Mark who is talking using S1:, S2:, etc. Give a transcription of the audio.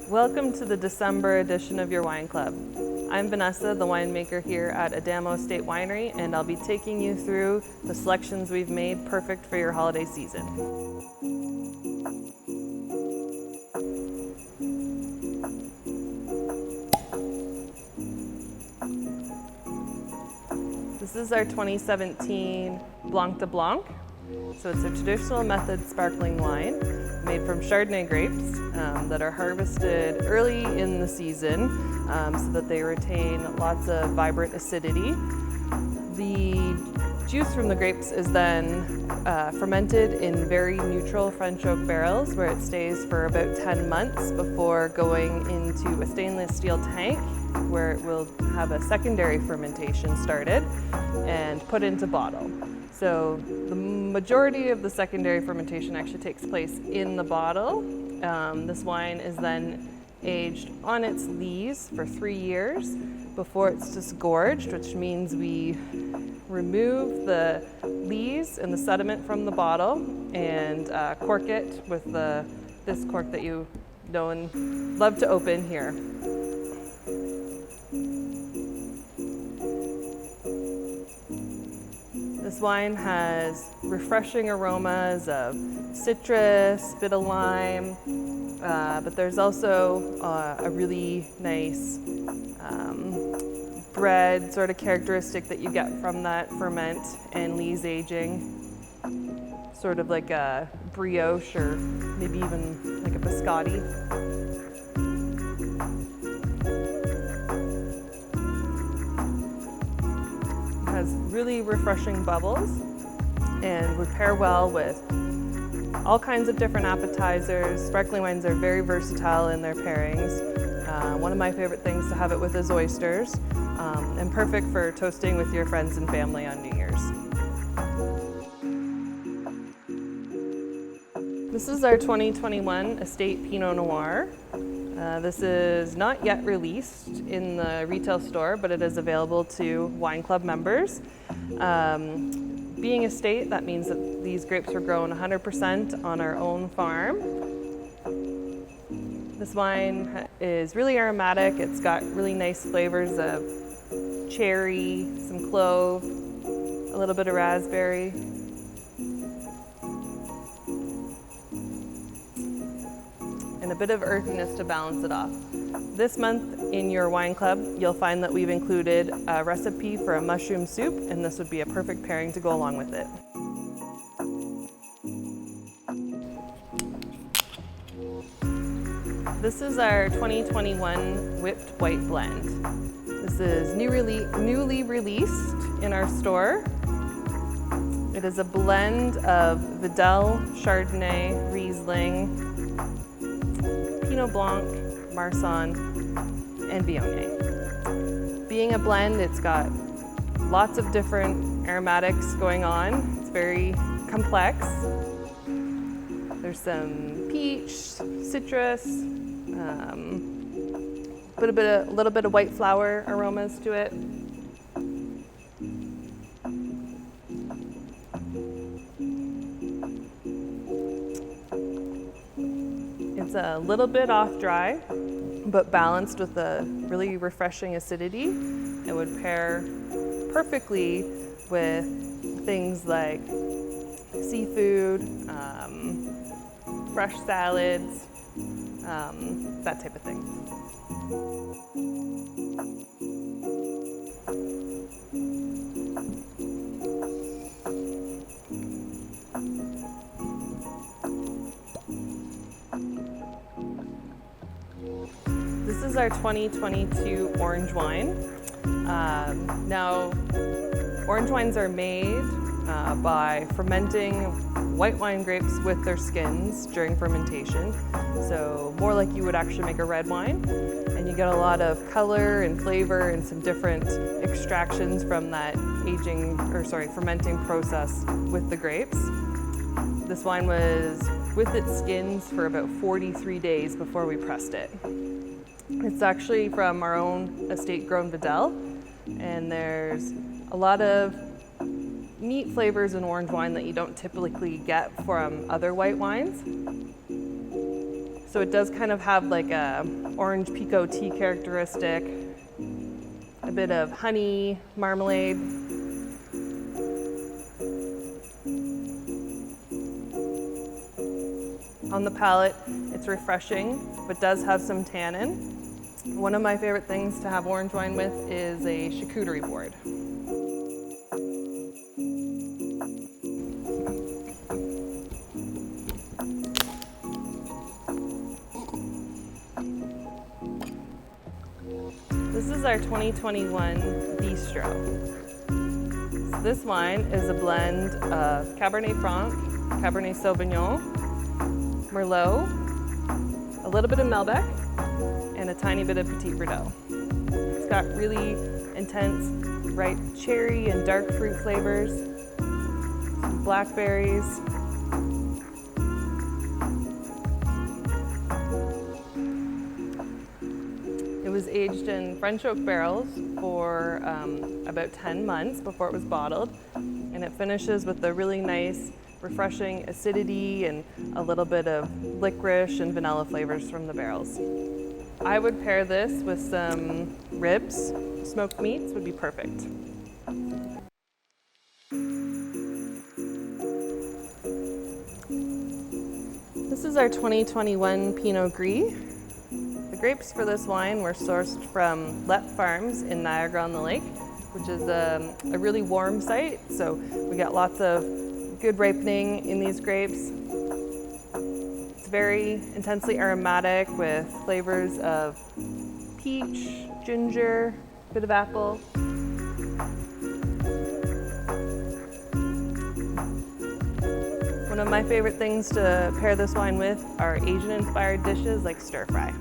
S1: Welcome to the December edition of your wine club. I'm Vanessa, the winemaker here at Adamo Estate Winery, and I'll be taking you through the selections we've made perfect for your holiday season. This is our 2017 Blanc de Blanc. So it's a traditional method sparkling wine made from Chardonnay grapes that are harvested early in the season so that they retain lots of vibrant acidity. The juice from the grapes is then fermented in very neutral French oak barrels where it stays for about 10 months before going into a stainless steel tank where it will have a secondary fermentation started and put into bottle. So the majority of the secondary fermentation actually takes place in the bottle. This wine is then aged on its lees for 3 years before it's disgorged, which means we remove the lees and the sediment from the bottle and cork it with this cork that you know and love to open here. This wine has refreshing aromas of citrus, bit of lime, but there's also a really nice bread sort of characteristic that you get from that ferment and lees aging, sort of like a brioche or maybe even like a biscotti. Has really refreshing bubbles and would pair well with all kinds of different appetizers. Sparkling wines are very versatile in their pairings. One of my favorite things to have it with is oysters, and perfect for toasting with your friends and family on New Year's. This is our 2021 Estate Pinot Noir. This is not yet released in the retail store, but it is available to wine club members. Being estate, that means that these grapes were grown 100% on our own farm. This wine is really aromatic. It's got really nice flavors of cherry, some clove, a little bit of raspberry. And a bit of earthiness to balance it off. This month in your wine club, you'll find that we've included a recipe for a mushroom soup, and this would be a perfect pairing to go along with it. This is our 2021 Whipped White Blend. This is newly released in our store. It is a blend of Vidal, Chardonnay, Riesling, Pinot Blanc, Marsanne, and Viognier. Being a blend, it's got lots of different aromatics going on. It's very complex. There's some peach, citrus, a little bit of white flower aromas to it. It's a little bit off dry, but balanced with a really refreshing acidity. It would pair perfectly with things like seafood, fresh salads, that type of thing. This is our 2022 orange wine. Now, orange wines are made by fermenting white wine grapes with their skins during fermentation. So more like you would actually make a red wine. And you get a lot of color and flavor and some different extractions from that fermenting process with the grapes. This wine was with its skins for about 43 days before we pressed it. It's actually from our own estate-grown Vidal, and there's a lot of neat flavors in orange wine that you don't typically get from other white wines. So it does kind of have like a orange pekoe tea characteristic, a bit of honey, marmalade. On the palate, it's refreshing, but does have some tannin. One of my favorite things to have orange wine with is a charcuterie board. This is our 2021 Bistro. So this wine is a blend of Cabernet Franc, Cabernet Sauvignon, Merlot, a little bit of Malbec, and a tiny bit of Petit Verdot. It's got really intense, ripe cherry and dark fruit flavors, some blackberries. It was aged in French oak barrels for about 10 months before it was bottled, and it finishes with a really nice, refreshing acidity and a little bit of licorice and vanilla flavors from the barrels. I would pair this with some ribs. Smoked meats would be perfect. This is our 2021 Pinot Gris. The grapes for this wine were sourced from Lep Farms in Niagara-on-the-Lake, which is a really warm site, so we got lots of good ripening in these grapes. It's very intensely aromatic with flavors of peach, ginger, a bit of apple. One of my favorite things to pair this wine with are Asian-inspired dishes like stir fry.